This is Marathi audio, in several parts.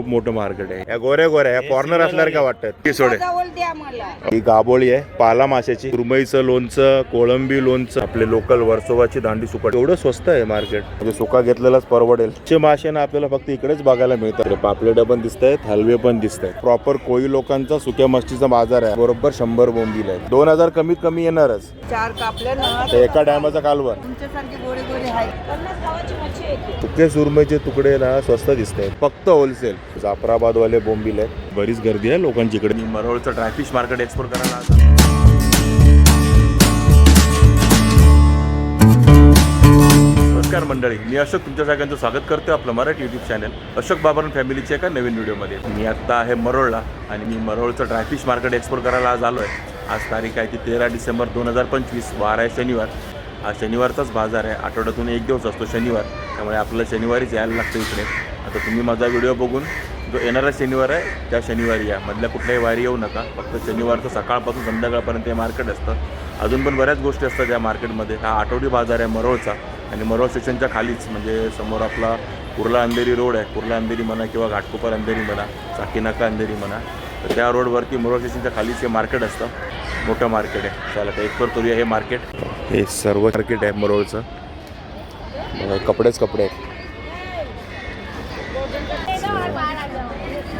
मोठं मार्केट आहे. या गोऱ्या गोऱ्या या कॉर्नर असल्यावर काय वाटतं ती सोडे. ही गाबोळी आहे, पाला माशाची, सुरमईचं लोणचं, कोळंबी लोणचं, आपले लोकल वर्सोवाची दांडी सुकट. एवढं स्वस्त आहे मार्केट, म्हणजे सुका घेतलेलाच परवडेल. चे मासे ना आपल्याला फक्त इकडेच बघायला मिळतात. पापलेट पण दिसत आहेत, हलवे पण दिसत आहेत. प्रॉपर कोळी लोकांचा सुक्या मच्छीचा बाजार आहे. बरोबर 100 बोंबील आहे. 2000 कमीत कमी येणारच. 4 कापले ना एका डॅमाचा कालवर. तुमच्यासारखे गोडे गोडे आहेत. 50 गावाची मच्छी येते. सुके सुरमईचे तुकडे ना स्वस्त दिसत आहेत, फक्त होलसेल. जाफराबाद वाले बोंबील आहेत. बरीच गर्दी आहे लोकांची इकडे. मरोळचं ड्रायफिश मार्केट एक्सप्लोर करायला. नमस्कार मंडळी, मी अशोक तुमच्या सगळ्यांचं स्वागत करतो आपलं मराठी यूट्यूब चॅनल अशोक बाबरन फॅमिलीच्या एका नवीन व्हिडिओमध्ये. मी आत्ता आहे मरोळला आणि मी मरोळचं ड्रायफिश मार्केट एक्सप्लोर करायला आज आलो आहे. आज तारीख आहे ती 13 डिसेंबर 2025, वार आहे शनिवार. हा शनिवारचाच बाजार आहे, आठवड्यातून एक दिवस असतो शनिवार, त्यामुळे आपल्याला शनिवारीच यायला लागतं इकडे. आता तुम्ही माझा व्हिडिओ बघून जो येणारा शनिवार आहे त्या शनिवारी या, मधल्या कुठल्याही वारी येऊ नका. फक्त शनिवारचं सकाळपासून संध्याकाळपर्यंत हे मार्केट असतं. अजून पण बऱ्याच गोष्टी असतात या मार्केटमध्ये. हा आठवडी बाजार आहे मरोळचा आणि मरोळ स्टेशनच्या खालीच, म्हणजे समोर आपला कुर्ला अंधेरी रोड आहे. कुर्ला अंधेरी म्हणा किंवा घाटकोपर अंधेरी म्हणा, साकीनाका अंधेरी म्हणा, तर त्या रोडवरती मरोळ स्टेशनच्या खालीच हे मार्केट असतं. मोठं मार्केट आहे. चला तर एक्सप्लोर करूया हे मार्केट. हे सर्व मार्केट आहे मरोळचं. कपडेच कपडे आहेत,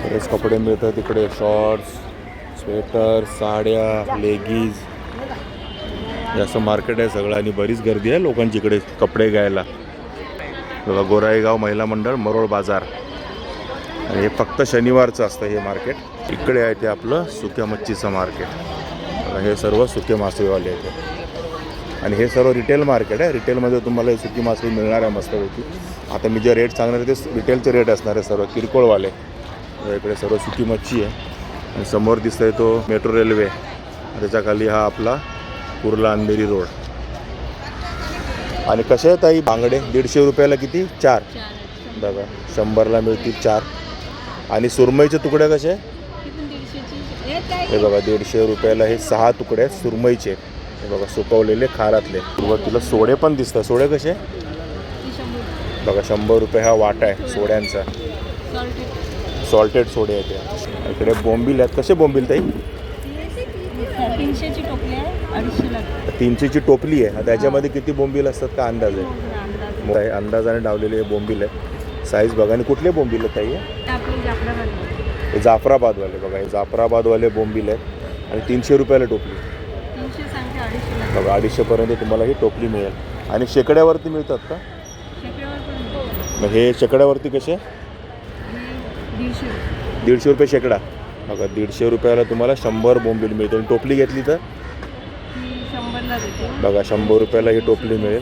बरेच कपडे मिळतात तिकडे. शॉर्ट्स, स्वेटर, साड्या, लेगीज, हे असं मार्केट आहे सगळं. आणि बरीच गर्दी आहे लोकांची इकडे कपडे घ्यायला. बघा, गोराईगाव महिला मंडळ मरोळ बाजार. आणि हे फक्त शनिवारचं असतं हे मार्केट. इकडे आहे ते आपलं सुक्या मच्छीचं मार्केट. बघा, हे सर्व सुके मासळीवाले आहेत. आणि हे सर्व रिटेल मार्केट आहे. रिटेलमध्ये तुम्हाला सुकी मासळी मिळणार आहे मस्तपैकी. आता मी जे रेट सांगणार आहे ते रिटेलचे रेट असणार आहे सर्व, किरकोळवाले. इकडे सर्व सुकी मच्छी आहे. आणि समोर दिसत आहे तो मेट्रो रेल्वे, त्याच्या खाली हा आपला कुर्ला अंधेरी रोड. आणि कसे आहेत ताई बांगडे? 150 रुपयाला किती? 4. बघा, 100ला मिळतील 4. आणि सुरमईचे तुकडे कसे? हे बघा, 150 रुपयाला हे 6 तुकडे आहेत सुरमईचे. हे बघा, सुकवलेले खारातले. सुरुवातीला सोडे पण दिसतात. सोडे कसे? बघा, 100 रुपये हा वाटा आहे सोड्यांचा. सॉल्टेड सोडे आहेत त्या. इकडे बोंबील आहेत. कसे बोंबील ताई? 300ची टोपली आहे, 250ला. 300ची टोपली आहे. त्याच्यामध्ये किती बोंबील असतात का अंदाज आहे? अंदाजाने डावलेले बोंबील आहे. साईज बघा. आणि कुठले बोंबील आहेत ताई? हे जाफराबादवाले. बघा, हे जाफराबादवाले बोंबील आहेत. आणि 300 रुपयाला टोपली. 300 सांगते, 250ला. बघा, 250पर्यंत तुम्हाला ही टोपली मिळेल. आणि शेकड्यावरती मिळतात का? मग हे शेकड्यावरती कसे? 150 रुपये शेकडा. बघा, 150 रुपयाला तुम्हाला 100 बोंबील मिळते. आणि टोपली घेतली तर बघा, 100 रुपयाला ही टोपली मिळेल.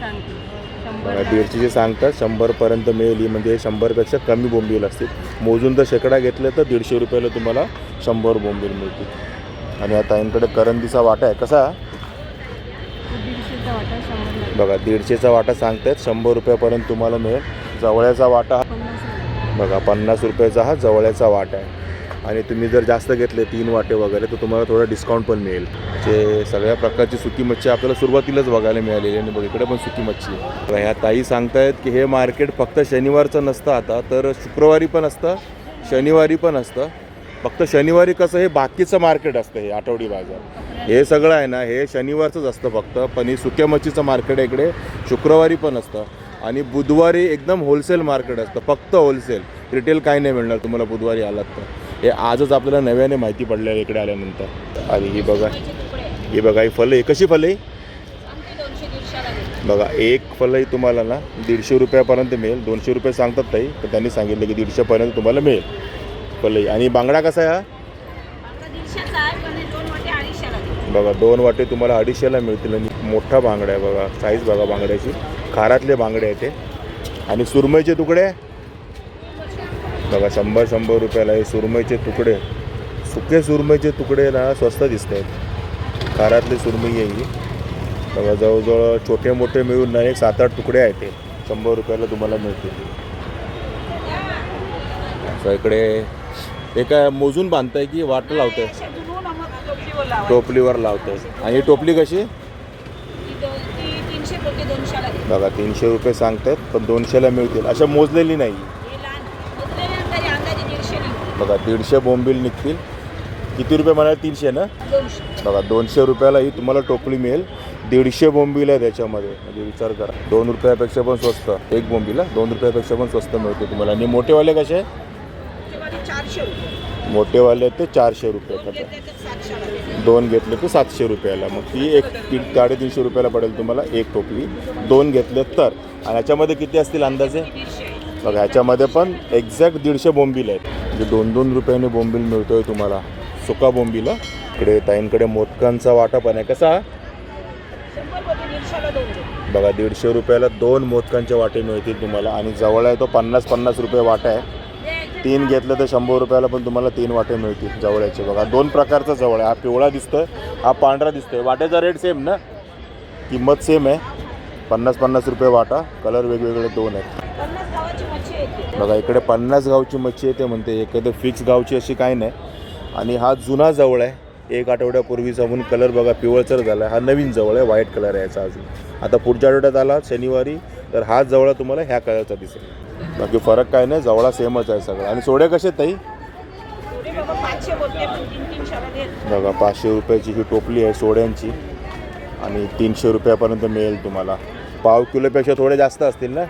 बघा, 150ची सांगतात, 100पर्यंत मिळेल ही. म्हणजे 100पेक्षा कमी बोंबील असतील. मोजून जर शेकडा घेतलं तर 150 रुपयाला तुम्हाला 100 बोंबील मिळतील. आणि आता यांकडे करंदीचा वाटा आहे. कसा? 150चा वाटा 100ला. बघा, 150चा वाटा सांगतायत, 100 रुपयापर्यंत तुम्हाला मिळेल. जवळ्याचा वाटा बघा, 50 रुपयाचा हा जवळ्याचा वाटा आहे. आणि तुम्ही जर जास्त घेतले 3 वाटे वगैरे तर तुम्हाला थोडा डिस्काउंट पण मिळेल. जे सगळ्या प्रकारची सुकी मच्छी आपल्याला सुरुवातीलाच बघायला मिळालेली. आणि बघ, इकडे पण सुकी मच्छी आहे. ह्या ताई सांगतायत की हे मार्केट फक्त शनिवारचं नसतं आता, तर शुक्रवारी पण असतं, शनिवारी पण असतं. फक्त शनिवारी कसं हे बाकीचं मार्केट असतं, हे आठवडी बाजार हे सगळं आहे ना, हे शनिवारचंच असतं फक्त. पण हे सुक्या मच्छीचं मार्केट आहे इकडे, शुक्रवारी पण असतं. आणि बुधवारी एकदम होलसेल मार्केट असतं, फक्त होलसेल. रिटेल काही नाही मिळणार तुम्हाला बुधवारी आलात तर. हे आजच आपल्याला नव्याने माहिती पडलेलं इकडे आल्यानंतर. आणि ही बघा, ही बघा, ही फलं. कशी फलं? बघा, एक फलंही तुम्हाला ना 150 रुपयापर्यंत मिळेल. 200 रुपये सांगतात ताई, तर त्यांनी सांगितलं की 150पर्यंत तुम्हाला मिळेल फलंही. आणि बांगडा कसा आहे हा? बघा, 2 वाटे तुम्हाला 250ला मिळतील. आणि मोठा बांगडा आहे. बघा, साईज बघा बांगड्याची. खारातले बांगडे आहेत ते. आणि सुरमईचे तुकडे बघा, 100 रुपयाला हे सुरमईचे तुकडे. सुके सुरमईचे तुकडे ना स्वस्त दिसत आहेत. खारातले सुरमई आहे ही. बघा, जवळजवळ छोटे मोठे मिळून ना 7-8 तुकडे आहेत ते 100 रुपयाला तुम्हाला मिळतील. असं इकडे हे काय मोजून बांधताय की वाट लावताय? टोपलीवर लावताय. आणि ही टोपली कशी? बघा, 300 रुपये सांगतात, पण 200ला मिळतील. अशा मोजलेली नाही. बघा 150 बोंबील निघतील. किती रुपये म्हणाले? 300 ना. 200. बघा 200 रुपयाला ही तुम्हाला टोपली मिळेल. 150 बोंबील आहे त्याच्यामध्ये. म्हणजे विचार करा, 2 रुपयापेक्षा पण स्वस्त. एक बोंबीला 2 रुपयापेक्षा पण स्वस्त मिळते तुम्हाला. आणि मोठेवाले कसे? 400 रुपये. मोठेवाले ते 400 रुपये. 2 घेतले तर 700 रुपयाला. मग ती एक 350 रुपयाला पडेल तुम्हाला एक टोपली. 2 घेतले तर. आणि ह्याच्यामध्ये किती असतील अंदाजे? बघा ह्याच्यामध्ये पण एक्झॅक्ट 150 बोंबील आहेत. म्हणजे 2-2 रुपयाने बोंबील मिळतोय तुम्हाला. सुका बोंबील. इकडे ताईंकडे मोदकांचा वाटा पण आहे. कसा? बघा 150 रुपयाला 2 मोदकांचे वाटे मिळतील तुम्हाला. आणि जवळ आहे तो 50-50 रुपये वाटा आहे. 3 घेतलं तर 100 रुपयाला पण तुम्हाला 3 वाटे मिळतील जवळ्याचे. बघा 2 प्रकारचा जवळ आहे. हा पिवळा दिसतोय, हा पांढरा दिसतोय. वाट्याचा रेट सेम ना, किंमत सेम आहे. 50-50 रुपये वाटा. कलर वेगवेगळे 2 आहेत. बघा इकडे 50 गावची मच्छी येते म्हणते. एखादं फिक्स गावची अशी काही नाही. आणि हा जुना जवळ आहे, 1 आठवड्यापूर्वीचा, म्हणून कलर बघा पिवळसर झाला आहे. हा नवीन जवळ आहे, व्हाईट कलर आहे याचा अजून. आता पुढच्या आठवड्यात आला शनिवारी तर हा जवळ तुम्हाला ह्या कलरचा दिसेल. बाकी फरक काय नाही, जवळा सेमच आहे सगळं. आणि सोडे कसे ताई? बघा 500 रुपयाची ही टोपली आहे सोड्यांची. आणि 300 रुपयापर्यंत मिळेल तुम्हाला. पाव किलोपेक्षा थोडे जास्त असतील ना.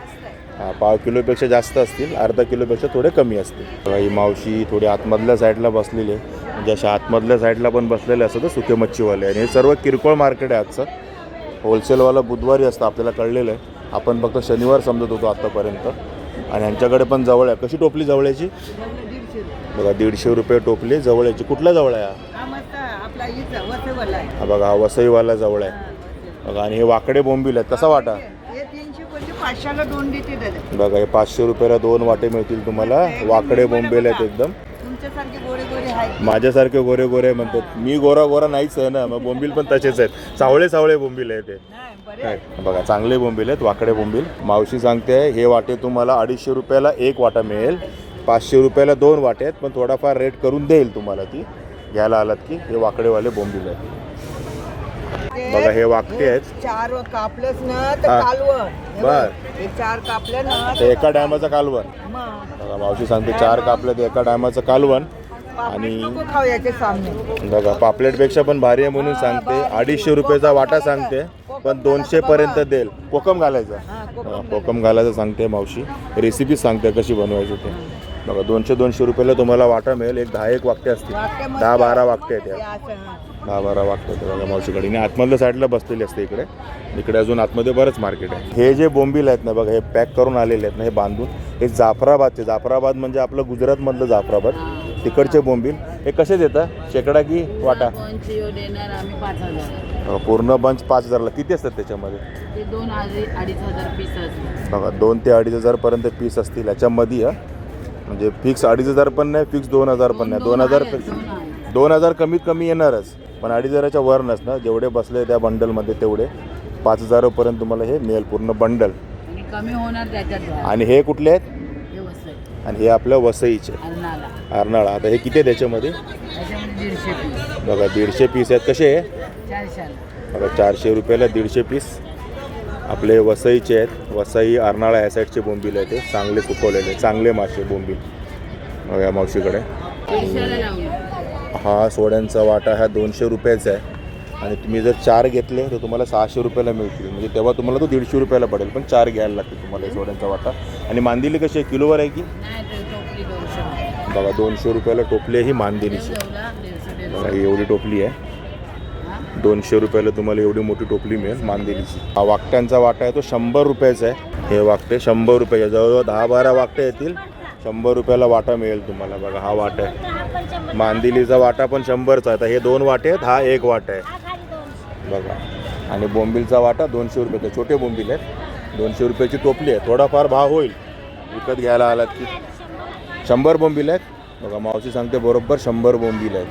हां, पाव किलोपेक्षा जास्त असतील, अर्धा किलोपेक्षा थोडे कमी असतील. बघा ही मावशी थोडी आतमधल्या साईडला बसलेली आहे. म्हणजे अशा आतमधल्या साईडला पण बसलेले असतात तर सुके मच्छीवाले. आणि हे सर्व किरकोळ मार्केट आहे आजचं. होलसेलवाला बुधवारी असतं आपल्याला कळलेलं आहे. आपण फक्त शनिवार समजत होतो आत्तापर्यंत. आणि ह्यांच्याकडे पण जवळ आहे. कशी टोपली जवळ्याची? बघा 150 रुपये टोपली जवळ्याची. कुठला जवळ आहे हा? बघा हा वसईवाला जवळ आहे. बघा आणि हे वाकडे बोंबील आहेत. कसा वाटा? 500ला 2 देते दादा. बघा हे 500 रुपयाला 2 वाटे मिळतील तुम्हाला. वाकडे बोंबील आहेत एकदम. तुमच्यासारखे गोरे गोरे आहेत. माझ्यासारखे गोरे गोरे म्हणतात. मी गोरा गोरा नाहीच आहे ना, मग बोंबील पण तसेच आहेत. सावळे सावळे बोंबील आहेत ते. बघा चांगले बोंबील आहेत, वाकडे बोंबील. मावशी सांगते हे वाटे तुम्हाला 250 रुपयाला 1 वाटा मिळेल. 500 रुपयाला 2 वाटे आहेत, पण थोडाफार रेट करून देईल तुम्हाला ती घ्यायला आलात की. हे वाकडेवाले बोंबील आहेत. बघा हे वाकटे आहेत. 4 कापलंच ना तर हा. कालवण. बर. हे 4 कापलं ना ते एका टायमाचं कालवण. मग बघा मावशी सांगते 4 कापलं ते एका टायमाचं कालवण. आणि नको खाऊ याच्या सामने. बघा पापलेटपेक्षा पण भारी आहे म्हणून सांगते. 250 रुपयाचा वाटा सांगते, पण 200 पर्यंत देईल. कोकम घालायचा. कोकम घालायचं सांगते मावशी. रेसिपी सांगते कशी बनवायची ते. बघा 200 रुपयाला तुम्हाला वाटा मिळेल. एक 10 वाकटे असतील. 10-12 वाकटे आहेत या. 10-12 वाकटे आहेत बघा मावशीकडे. आणि आतमधल्या साईडला बसलेली असते इकडे. इकडे अजून आतमध्ये बरंच मार्केट आहे. हे जे बोंबील आहेत ना बघा, हे पॅक करून आलेले आहेत ना, हे बांधून. हे जाफराबादचे. जाफराबाद म्हणजे आपलं गुजरातमधलं जाफराबाद. तिकडचे बोंबील. हे कसे देतात? शेकडा की वाटा? पूर्ण बंच 5000ला. किती असतात त्याच्यामध्ये? 2,000-2,500 पीस असतात. बघा 2 ते 2,500 पर्यंत पीस असतील याच्यामध्ये. म्हणजे फिक्स 2,500 पण नाही, फिक्स 2,000 पण नाही. 2,000 कमीत कमी येणारच, पण 2,500च्या वर नसणार. जेवढे बसले त्या बंडलमध्ये तेवढे 5,000 पर्यंत तुम्हाला हे मिळेल पूर्ण बंडल. कमी होणार त्याच्यात. आणि हे कुठले आहेत? आणि हे आपल्या वसईचे अर्नाळा. आता हे किती आहे त्याच्यामध्ये? 150 पीस. बघा 150 पीस आहेत. कसे आहे? 400. बघा 400 रुपयाला 150 पीस. आपले वसईचे आहेत. वसई अर्नाळा या साईडचे बोंबील आहे ते. चांगले सुकवलेले चांगले मासे बोंबील. बघा मावशीकडे. हा सोड्यांचा वाटा हा 200 रुपयाचा आहे. आणि तुम्ही जर 4 घेतले तर तुम्हाला 600 रुपयाला मिळतील. म्हणजे तेव्हा तुम्हाला तो 150 रुपयाला पडेल, पण 4 घ्यायला लागतील तुम्हाला सोड्यांचा वाटा. आणि मांदिली कशी आहे? किलोवर आहे की? बघा 200 रुपयाला टोपली आहे ही मांदिलीची. बघा ही एवढी टोपली आहे. 200 रुपयाला तुम्हाला एवढी मोठी टोपली मिळेल मांदिलीची. हा वाकट्यांचा वाटा आहे तो 100 रुपयाचा आहे. हे वाकटे 100 रुपये. जवळजवळ 10-12 वाकटे येतील. 100 रुपयाला वाटा मिळेल तुम्हाला. बघा हा वाटा आहे. मांदिलीचा वाटा पण 100चा आहे. आता हे 2 वाटे आहेत, हा 1 वाटा आहे. बघा. आणि बोंबीलचा वाटा 200 रुपयाचा. छोटे बोंबील आहेत. 200 रुपयाची टोपली आहे. थोडाफार भाव होईल विकत घ्यायला आलात की. 100 बोंबील आहेत. बघा मावशी सांगते बरोबर 100 बोंबील आहेत.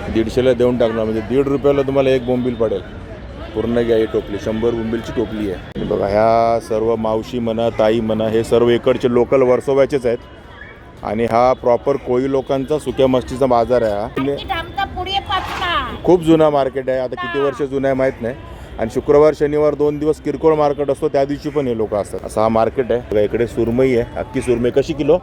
150ला देऊन टाकणार म्हणजे 1.5 रुपयाला तुम्हाला 1 बोंबील पडेल. पूर्ण घ्या ही टोपली. 100 बोंबीलची टोपली आहे. आणि बघा ह्या सर्व मावशी म्हणा ताई म्हणा हे सर्व इकडचे लोकल वर्सोव्याचेच आहेत. आणि हा प्रॉपर कोळी लोकांचा सुक्या मच्छीचा बाजार आहे. हा खूप जुना मार्केट आहे. आता किती वर्ष जुना आहे माहीत नाही, आणि शुक्रवार शनिवार 2 दिवस किरकोळ मार्केट असतो, त्या दिवशी पण हे लोक असतात. असं हा मार्केट आहे बघा. इकडे सुरमई आहे, अख्खी सुरमई कशी किलो?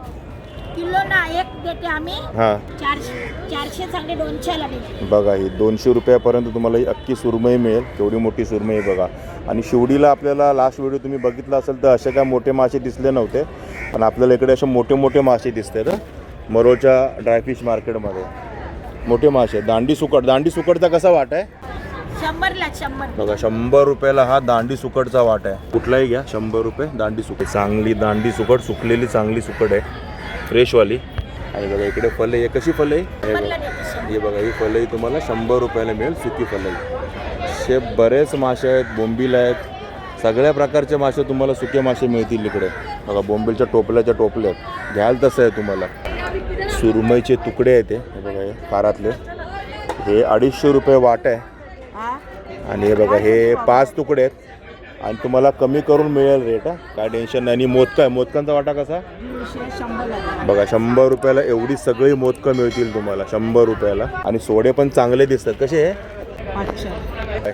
किलो ना एक देते आम्ही. हां 400 चांगले 200 ला देते. बघा ही 200 रुपयापर्यंत तुम्हाला ही अख्खी सुरमई मिळेल. केवढी मोठी सुरमई आहे बघा. आणि शिवडीला आपल्याला लास्ट व्हिडिओ तुम्ही बघितला असेल तर असे काय मोठे मासे दिसले नव्हते, पण आपल्याला इकडे असे मोठे मोठे मासे दिसतात. मरोळच्या ड्रायफिश मार्केटमध्ये मोठे मासे. दांडी सुकडचा कसा वाट आहे? 100 ला 100. बघा 100 रुपयाला हा दांडी सुकडचा वाट आहे. कुठलाही घ्या 100 रुपये. दांडी सुकड चांगली दांडी सुकड, सुकलेली चांगली सुकड आहे, फ्रेशवाली. आणि बघा इकडे फलई आहे. कशी फलई? हे बघा ही फलई तुम्हाला 100 रुपयाला मिळेल, सुकी फलई. असे बरेच मासे आहेत, बोंबील आहेत, सगळ्या प्रकारचे मासे तुम्हाला सुके मासे मिळतील इकडे. बघा बोंबीलच्या टोपल्या आहेत, घ्याल तसं आहे तुम्हाला. सुरमईचे तुकडे आहेत ते बघा, हे कारातले, हे 250 रुपये वाट आहे. आणि हे बघा हे 5 तुकडे आहेत आणि तुम्हाला कमी करून मिळेल रेट. काय टेन्शन नाही. आणि मोदकांचा वाटा कसा? 100 बघा 100 रुपयाला एवढी सगळी मोदकं मिळतील तुम्हाला 100 रुपयाला. आणि सोडे पण चांगले दिसतात. कसे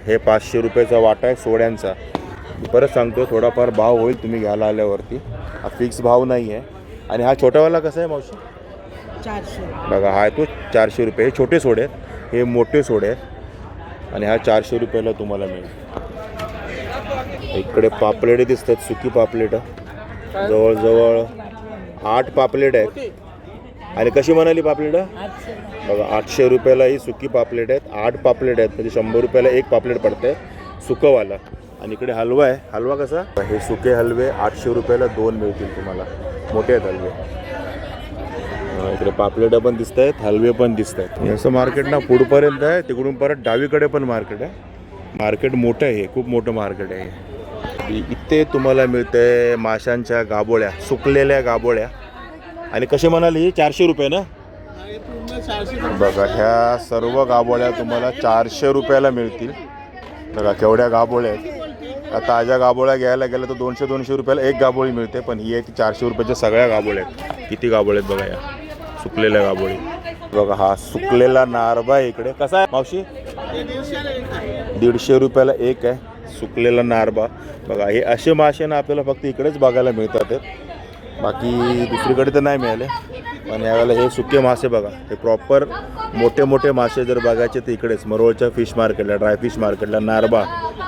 हे 500 रुपयाचा वाटा आहे सोड्यांचा. परत सांगतो थोडाफार भाव होईल तुम्ही घ्यायला आल्यावरती, हा फिक्स भाव नाही आहे. आणि हा छोटावाला कसा आहे मावशी? 400. बघा हा तो 400 रुपये. हे छोटे सोडे आहेत, हे मोठे सोडे आहेत. आणि हा 400 रुपयाला तुम्हाला मिळेल. इकडे पापलेट दिसतात, सुकी पापलेट. जवळजवळ 8 पापलेट आहेत. आणि कशी म्हणाली पापलेट? बघा 800 रुपयाला ही सुकी पापलेट आहेत. 8 पापलेट आहेत, म्हणजे 100 रुपयाला एक पापलेट पडतं सुकंवाला. आणि इकडे हलवा आहे. हलवा कसा? हे सुके हलवे 800 रुपयाला 2 मिळतील तुम्हाला, मोठे आहेत हलवे. इकडे पापलेट पण दिसत आहेत, हलवे पण दिसत आहेत. असं मार्केट ना पुढपर्यंत आहे, तिकडून परत डावीकडे पण मार्केट आहे. मार्केट मोठं आहे, हे खूप मोठं मार्केट आहे. इथे तुम्हाला मिळते माशांच्या गाबोळ्या, सुकलेल्या गाबोळ्या. आणि कसे म्हणाले? 400 रुपये ना? बघा ह्या सर्व गाबोळ्या तुम्हाला 400 रुपयाला मिळतील. बघा केवढ्या गाबोळ्या आहेत. ताज्या गाबोळ्या घ्यायला गेलं तर 200 रुपयाला एक गाबोळी मिळते, पण ही एक 400 रुपयाच्या सगळ्या गाबोळ्या आहेत. किती गाबोळे आहेत बघा या सुकलेल्या गाबोळी. बघा हा सुकलेला नारबा आहे इकडे. कसा आहे मावशी? 150 रुपयाला एक आहे सुकलेला नारबा. बघा हे असे मासे ना आपल्याला फक्त इकडेच बघायला मिळतात, बाकी दुसरीकडे तर नाही मिळाले. पण यावेळेला हे सुके मासे बघा, हे प्रॉपर मोठे मोठे मासे जर बघायचे तर इकडेच मरोळच्या फिश मार्केटला, ड्राय फिश मार्केटला नारबा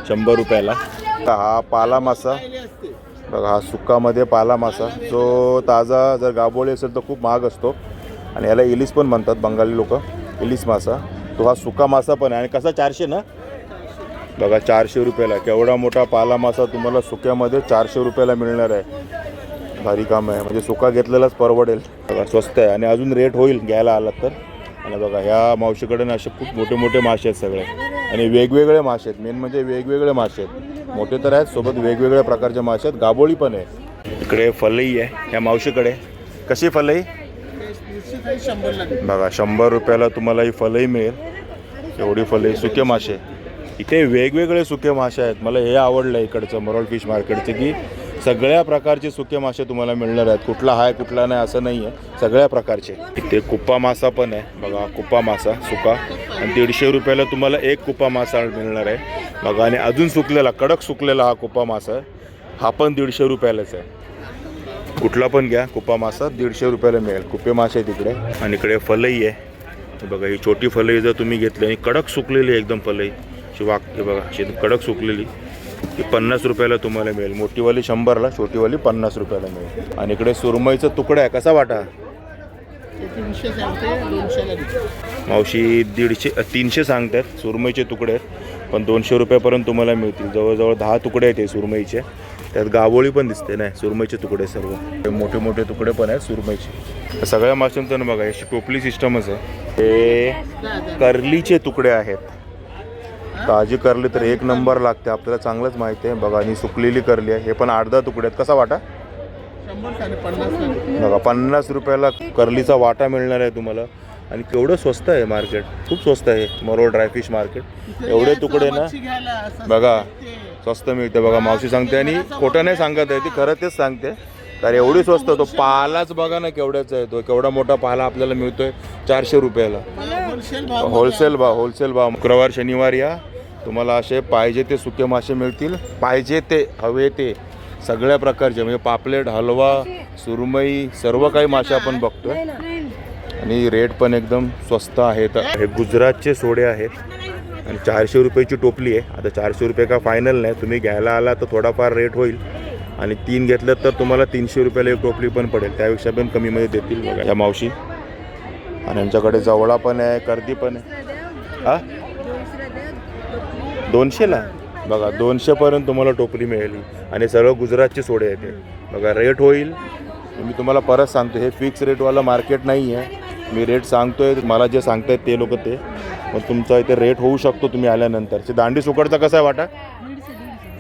100 रुपयाला. हा पाला मासा बघा, हा सुक्कामध्ये पाला मासा जो ताजा जर गाबोळी असेल तर खूप महाग असतो. आणि याला इलिस पण म्हणतात बंगाली लोक, इलिस मासा. तो हा सुका मासा पण आहे. आणि कसा? 400 ना? बघा 400 रुपयाला केवढा मोठा पाला मासा तुम्हाला सुक्यामध्ये 400 रुपयाला मिळणार आहे. भारी काम आहे, म्हणजे सुका घेतलेलाच परवडेल. बघा स्वस्त आहे आणि अजून रेट होईल घ्यायला आलात तर. आणि बघा ह्या मावशीकडे ना असे खूप मोठे मोठे मासे आहेत सगळे, आणि वेगवेगळे मासे आहेत. मेन म्हणजे वेगवेगळे मासे आहेत, मोठे तर आहेत, सोबत वेगवेगळ्या प्रकारचे मासे आहेत. गाबोळी पण आहे. इकडे फलई आहे ह्या मावशीकडे. कशी फलई? बघा 100 रुपयाला तुम्हाला ही फलई मिळेल. एवढी फलई, सुके मासे. इथे वेगवेगळे सुके मासे आहेत. मला हे आवडलं इकडचं मरोळ फिश मार्केटचं, की सगळ्या प्रकारचे सुके मासे तुम्हाला मिळणार आहेत. कुठला आहे कुठला नाही असं नाही आहे, सगळ्या प्रकारचे. इथे कुप्पा मासा पण आहे बघा, कुप्पा मासा सुका. आणि 150 रुपयाला तुम्हाला एक कुप्पा मासा मिळणार आहे बघा. आणि अजून सुकलेला, कडक सुकलेला हा कुप्पा मासा आहे, हा पण 150 रुपयालाच आहे. कुठला पण घ्या कुप्पा मासा 150 रुपयाला मिळेल. कुप्पे मासे आहे तिकडे. आणि इकडे फलई आहे बघा, ही छोटी फलई जर तुम्ही घेतली आणि कडक सुकलेली एकदम फलई अशी वागते बघा, अशी कडक सुकलेली, ही 50 रुपयाला तुम्हाला मिळेल. मोठीवाली 100ला, छोटीवाली 50 रुपयाला मिळेल. आणि इकडे सुरमईचा तुकडा आहे. कसा वाटा? 300 मावशी 300 सांगतात. सुरमईचे तुकडे आहेत, पण 200 रुपयापर्यंत तुम्हाला मिळतील. जवळजवळ 10 तुकडे आहेत हे सुरमईचे. त्यात गावोळी पण दिसते नाही, सुरमईचे तुकडे सर्व मोठे मोठे तुकडे पण आहेत सुरमईचे. सगळ्या माशांचं ना बघा अशी टोपली सिस्टमच आहे. हे कर्लीचे तुकडे आहेत. ताजी करली तर एक नंबर लागते, आपल्याला चांगलंच माहिती आहे बघा. आणि सुकलेली करली आहे, हे पण 8-10 तुकडे आहेत. कसा वाटा? बघा 50 रुपयाला करलीचा वाटा मिळणार आहे तुम्हाला. आणि केवढं स्वस्त आहे मार्केट, खूप स्वस्त आहे मरोळ ड्रायफिश मार्केट. एवढे तुकडे ना बघा स्वस्त मिळते बघा. मावशी सांगते आणि खोटं नाही सांगत आहे ती, खरं तेच सांगते. कारण एवढी स्वस्त. तो पालाच बघा ना केवढ्याचा आहे, तो केवढा मोठा पाला आपल्याला मिळतोय 400 रुपयाला. होलसेल भाव. शुक्रवार शनिवार या तुम्हाला असे पाहिजे ते सुके मासे मिळतील, पाहिजे ते हवे ते सगळ्या प्रकारचे, म्हणजे पापलेट, हलवा, सुरमई, सर्व काही मासे आपण बघतोय आणि रेट पण एकदम स्वस्त आहेत. हे गुजरातचे सोडे आहेत आणि 400 रुपयाची टोपली आहे. आता 400 रुपये का फायनल नाही, तुम्ही घ्यायला आला तर थोडाफार रेट होईल आणि 3 घेतलं तर तुम्हाला 300 रुपयाला एक टोपली पण पडेल, त्यापेक्षा पण कमीमध्ये देतील बघा या मावशी. आणि यांच्याकडे जवळा पण आहे, कर्दी पण आहे. हा 200ला बघा, 200पर्यंत तुम्हाला टोपली मिळेल आणि सर्व गुजरातचे सोडे येते बघा. रेट होईल, मी तुम्हाला परत सांगतो, हे फिक्स रेटवाला मार्केट नाही आहे. मी रेट सांगतोय, मला जे सांगतायत ते लोक ते, मग तुमचा इथे रेट होऊ शकतो तुम्ही आल्यानंतर. दांडी सुकडचा कसा आहे वाटा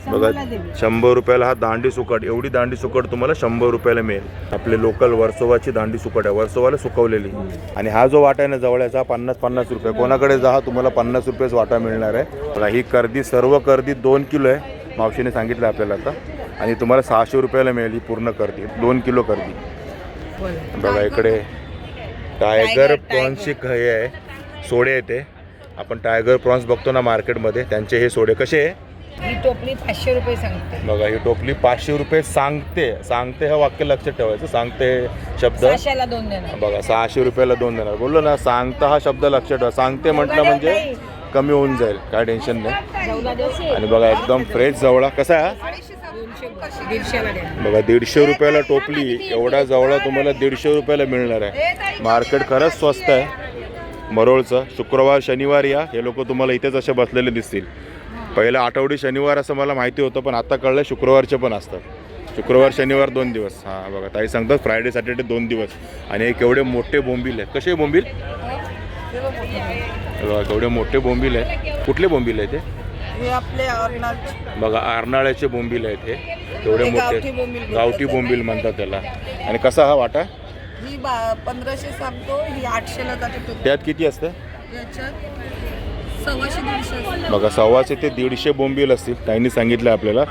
बघा, 100 रुपयाला हा दांडी सुकट. एवढी दांडी सुकट तुम्हाला 100 रुपयाला मिळेल. आपले लोकल वर्सोवाची दांडी सुकट आहे, वर्सोवाला सुकवलेली. आणि हा जो वाटा आहे ना जवळचा 50 रुपये, कोणाकडे जा तुम्हाला 50 रुपयेच वाटा मिळणार आहे बघा. ही कर्दी, सर्व कर्दी 2 किलो आहे मावशीने सांगितलं आपल्याला आता, आणि तुम्हाला 600 रुपयाला मिळेल ही पूर्ण कर्दी, 2 किलो कर्दी बघा. इकडे टायगर प्रॉन्सची हे आहे, सोडे येते. आपण टायगर प्रॉन्स बघतो ना मार्केटमध्ये, त्यांचे हे सोडे कसे आहे. ही टोपली 500 रुपये सांगते बघा. ही टोपली 500 रुपये सांगते. सांगते हे वाक्य लक्षात ठेवायचं, सांगते शब्द 600ला 2 देणार बघा. 600 रुपयाला 2 देणार बोललो ना. सांगता हा शब्द लक्षात ठेवा. सांगते म्हटलं म्हणजे कमी होऊन जाईल, काय टेन्शन नाही. आणि बघा एकदम फ्रेश जवळा कसा आहे 150ला देणार बघा. 150 रुपयाला टोपली, एवढा जवळा तुम्हाला 150 रुपयाला मिळणार आहे. मार्केट खरंच स्वस्त आहे मरोळचं. शुक्रवार शनिवार या, हे लोक तुम्हाला इथेच असे बसलेले दिसतील. पहिलं आठवडी शनिवार असं मला माहिती होतं, पण आता कळलं शुक्रवारचे पण असतात. शुक्रवार शनिवार 2 दिवस. हां बघा, ताई सांगतात फ्रायडे सॅटर्डे 2 दिवस. आणि हे केवढे मोठे बोंबील आहेत. कसे बोंबील बघा, केवढे मोठे बोंबील आहेत. कुठले बोंबील आहेत हे आपले बघा, आरनाळ्याचे बोंबील आहेत हे, तेवढे मोठे गावठी बोंबील म्हणतात त्याला. आणि कसा हा वाटा ही 1500 सांगतो, ही 800ला जाते. त्यात किती असतं याच्यात 150-150 बघा. 150 ते 150 बोंबील असतील ताईंनी सांगितलं आपल्याला.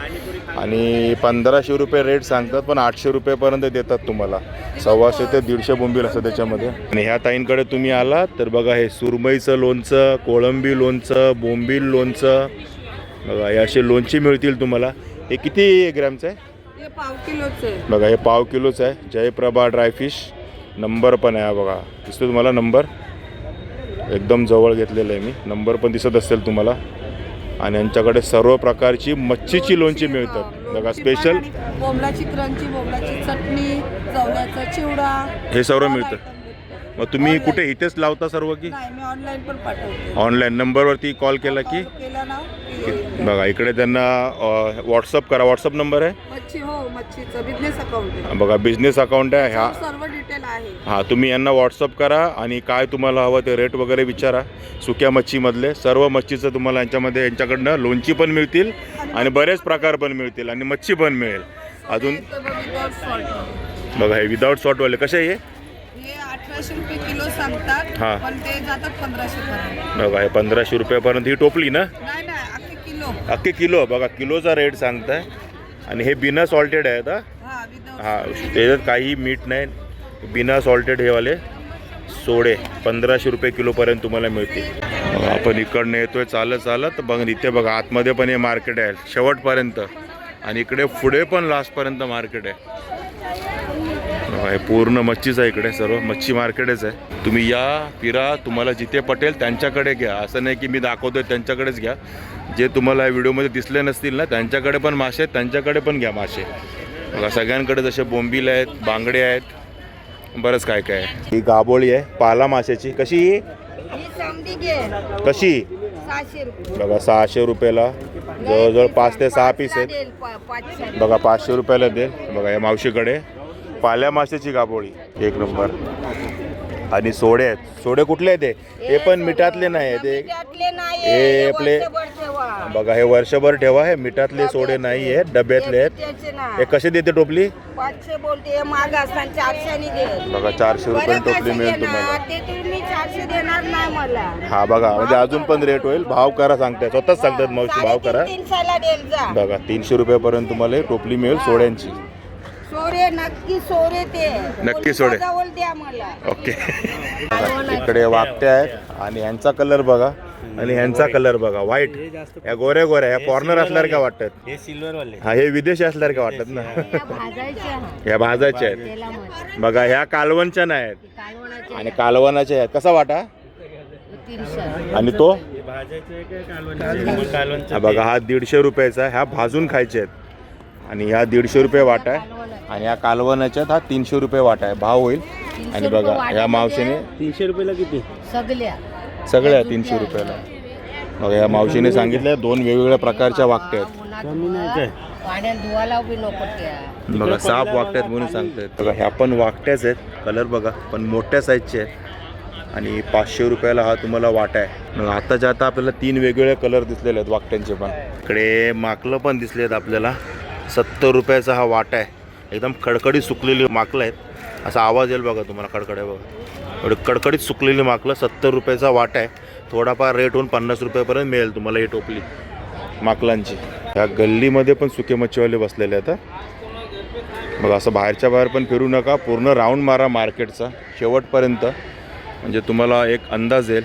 आणि 1500 रुपये रेट सांगतात, पण 800 रुपयेपर्यंत देतात तुम्हाला. 150 ते 150 बोंबील असतं त्याच्यामध्ये. आणि ह्या ताईंकडे तुम्ही आला तर बघा, हे सुरमईचं लोणचं, कोळंबी लोणचं, बोंबील लोणचं बघा, हे असे लोणचे मिळतील तुम्हाला. हे किती ग्रॅमचं आहे हे 1/2 किलोचं आहे बघा. हे 1/2 किलोचं आहे. जयप्रभा ड्रायफिश. नंबर पण आहे बघा, दिसतो तुम्हाला नंबर, एकदम जवळ घेतलेलं आहे मी. नंबर पण दिसत असेल तुम्हाला. आणि यांच्याकडे सर्व प्रकारची मच्छीची लोणची मिळतात बघा. स्पेशल बोंबलाची क्रंची, बोंबलाची चटणी, जवल्याचा चिवडा, हे सर्व मिळतं. मग तुम्ही कुठे इथेच लावता सर्व की नाही मी ऑनलाईन पण पाठवते. ऑनलाईन नंबरवरती कॉल केला की केला ना बघा. इकडे त्यांना व्हॉट्सअप करा. व्हॉट्सअप नंबर आहे मच्छी, हो मच्छीचं बिझनेस अकाउंट आहे बघा. बिझनेस अकाउंट आहे ह्या. सर्व डिटेल आहे. हां, तुम्ही यांना व्हॉट्सअप करा आणि काय तुम्हाला हवं ते रेट वगैरे विचारा. सुक्या मच्छीमधले सर्व मच्छीचं तुम्हाला यांच्यामध्ये, यांच्याकडनं लोणची पण मिळतील आणि बरेच प्रकार पण मिळतील आणि मच्छी पण मिळेल अजून बघा. हे विदाऊट सॉल्टवाले कसे आहे हे 1800 रुपये किलो सांगतात, हा. पण ते जातात 1500 पर्यंत बघा. हे 1500 रुपयापर्यंत ही टोपली ना. नाही नाही अख्खे किलो. अख्खे किलो बघा. किलोचा रेट सांगताय. आणि हे बिना सॉल्टेड आहेत हा विदाऊट हां. त्याच्यात काही मीठ नाही, बिना सॉल्टेड हे वाले सोडे 1500 रुपये किलोपर्यंत तुम्हाला मिळतील. आपण इकडनं येतोय चालत चालत बघ. इथे बघा आतमध्ये पण हे मार्केट आहे शेवटपर्यंत, आणि इकडे पुढे पण लास्टपर्यंत मार्केट आहे. हे पूर्ण मच्छीच आहे इकडे, सर्व मच्छी मार्केटच आहे. तुम्ही या, फिरा, तुम्हाला जिथे पटेल त्यांच्याकडे घ्या. असं नाही की मी दाखवतोय त्यांच्याकडेच घ्या. जे तुम्हाला व्हिडिओमध्ये दिसले नसतील ना, त्यांच्याकडे पण मासे आहेत, त्यांच्याकडे पण घ्या मासे बघा. सगळ्यांकडे जसे बोंबील आहेत, बांगडे आहेत, बरंच काय काय आहे. ही गाबोळी आहे पाला माशाची. कशी ही समधी घे कशी 600 रुपये बघा. 600 रुपयाला जवळजवळ 5 ते 6 पीस आहेत बघा. 500 रुपयाला देईल बघा. या मावशीकडे पाल्या माशाची गाबोळी एक नंबर. आणि सोडे आहेत. सोडे कुठले आहेत हे पण मिठातले नाही आहे ते. हे आपले बघा, हे वर्षभर ठेवा. हे मिठातले सोडे नाही आहेत, डब्यातले आहेत. हे कसे देते टोपली 500 बोलते, माग असताना 400 दे बघा. 400 रुपये टोपली मिळेल तुम्हाला. ते तुम्ही 400 देणार नाही मला. हा बघा, म्हणजे अजून पण रेट होईल. भाव करा सांगताय, स्वतःच सांगतात मावशी भाव करा 300ला देल जा बघा. 300 रुपयापर्यंत तुम्हाला ही टोपली मिळेल सोड्यांची. सोरे नक्की सोरे ते नक्की सोडे. जवळ द्या मला. ओके. इकडे वाकटे आहेत आणि यांचा कलर बघा. आणि ह्यांचा कलर बघा व्हाईट. या गोऱ्या गोऱ्या या फॉरनर असल्यासारख्या वाटतात. हे सिल्वर वाले. हा हे विदेशी असल्यासारख्या वाटतात ना. ह्या भाजाच्या आहेत बघा. ह्या कालवणच्या नाही आहेत आणि कालवणाच्या आहेत. कसा वाटा? आणि तो हा बघा हा 150 रुपयाचा. ह्या भाजून खायचे आहेत आणि ह्या 150 रुपये वाटा आहे आणि या कालवणाच्यात हा 300 रुपये वाटा आहे. भाव होईल. आणि बघा ह्या मावशीने 300 रुपयाला किती? सगळ्या 300 रुपयाला. बघा या मावशीने सांगितलं 2 वेगवेगळ्या प्रकारच्या वाकट्या आहेत. कमी नाही काय? बघा साप वाकट्यात म्हणून सांगतायत. बघा ह्या पण वाकट्याच आहेत. कलर बघा पण मोठ्या साईजचे आहेत आणि 500 रुपयाला हा तुम्हाला वाटा आहे. मग आताच्या आता आपल्याला 3 वेगवेगळे कलर दिसलेले आहेत वाकट्यांचे पण. इकडे माकलं पण दिसले आहेत आपल्याला. 70 रुपयाचा हा वाटा आहे. एकदम कडकडीत सुकलेली माकलं आहेत. असा आवाज येईल बघा तुम्हाला. कडकड आहे बघा. एवढे कडकडीत सुकलेली माकलं. 70 रुपयाचा वाटा आहे. थोडाफार रेट होऊन 50 रुपयापर्यंत मिळेल तुम्हाला ही टोपली माकलांची. ह्या गल्लीमध्ये पण सुके मच्छीवाले बसलेले आहेत. बघा असं बाहेरच्या बाहेर पण फिरू नका. पूर्ण राऊंड मारा मार्केटचा शेवटपर्यंत म्हणजे तुम्हाला एक अंदाज येईल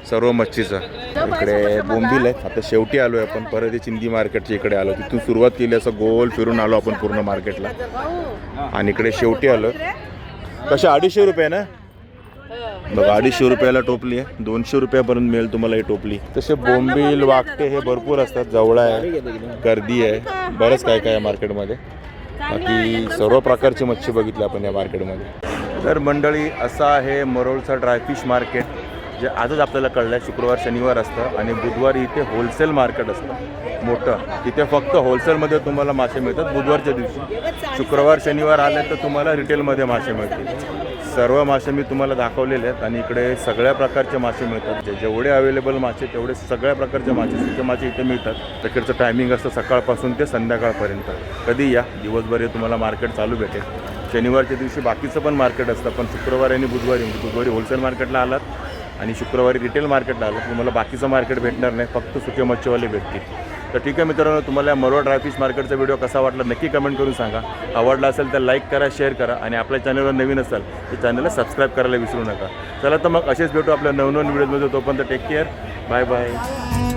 सर्व मच्छीचा. इकडे बोंबील आहेत. आता शेवटी आलो आहे आपण. परत हे चिंदी मार्केटच्या इकडे आलो. तिथून सुरुवात केली असं गोल फिरून आलो आपण पूर्ण मार्केटला आणि इकडे शेवटी आलो. कसे 250 रुपये ना बघा. 250 रुपयाला टोपली आहे. 200 रुपयापर्यंत मिळेल तुम्हाला ही टोपली. तसे बोंबील वाकटे हे भरपूर असतात. जवळा आहे, गर्दी आहे, बरंच काय काय आहे मार्केटमध्ये. बाकी सर्व प्रकारची मच्छी बघितली आपण या मार्केटमध्ये. तर मंडळी असं आहे मरोळचा ड्रायफिश मार्केट जे आजच आपल्याला कळलं आहे. शुक्रवार शनिवार असतं आणि बुधवारी इथे होलसेल मार्केट असतं मोठं. इथे फक्त होलसेलमध्ये तुम्हाला मासे मिळतात बुधवारच्या दिवशी. शुक्रवार शनिवार आले तर तुम्हाला रिटेलमध्ये मासे मिळतील. सर्व मासे मी तुम्हाला दाखवलेले आहेत आणि इकडे सगळ्या प्रकारचे मासे मिळतात. जेवढे अवेलेबल मासे तेवढे सगळ्या प्रकारचे मासे सुके मासे इथे मिळतात. तिकडचं टायमिंग असतं सकाळपासून ते संध्याकाळपर्यंत. कधी या दिवसभर तुम्हाला मार्केट चालू भेटेल. शनिवारच्या दिवशी बाकीचं पण मार्केट असतं पण शुक्रवारी आणि बुधवारी होलसेल मार्केटला आलात आणि शुक्रवारी रिटेल मार्केटला आलात तुम्हाला बाकीचं मार्केट भेटणार नाही. फक्त सुके मच्छीवाले भेटतील. तर ठीक आहे मित्रांनो, तुम्हाला मरोळ ड्रायफिश मार्केटचा व्हिडिओ कसा वाटला नक्की कमेंट करून सांगा. आवडला असेल तर लाईक करा, शेअर करा आणि आपल्या चॅनलवर नवीन असाल तर चॅनलला सबस्क्राईब करायला विसरू नका. चला तर मग असेच भेटू आपल्या नवनवीन व्हिडिओमध्ये. तोपर्यंत टेक केअर. Bye bye.